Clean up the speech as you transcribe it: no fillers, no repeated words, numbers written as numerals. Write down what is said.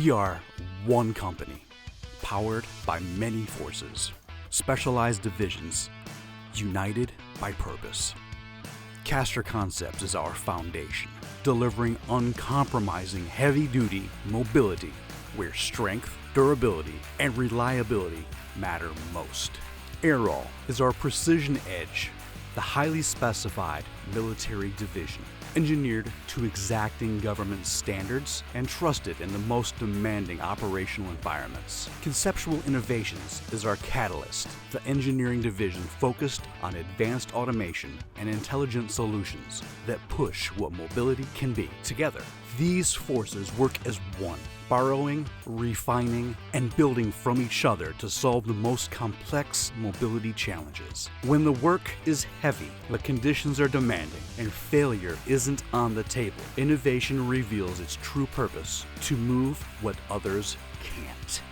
We are one company, powered by many forces, specialized divisions, united by purpose. Caster Concepts is our foundation, delivering uncompromising heavy-duty mobility where strength, durability, and reliability matter most. Aerol is our precision edge, the highly specified military division, engineered to exacting government standards and trusted in the most demanding operational environments. Conceptual Innovations is our catalyst, the engineering division focused on advanced automation and intelligent solutions that push what mobility can be. Together, these forces work as one, borrowing, refining, and building from each other to solve the most complex mobility challenges. When the work is heavy, the conditions are demanding, and failure isn't on the table, innovation reveals its true purpose: to move what others can't.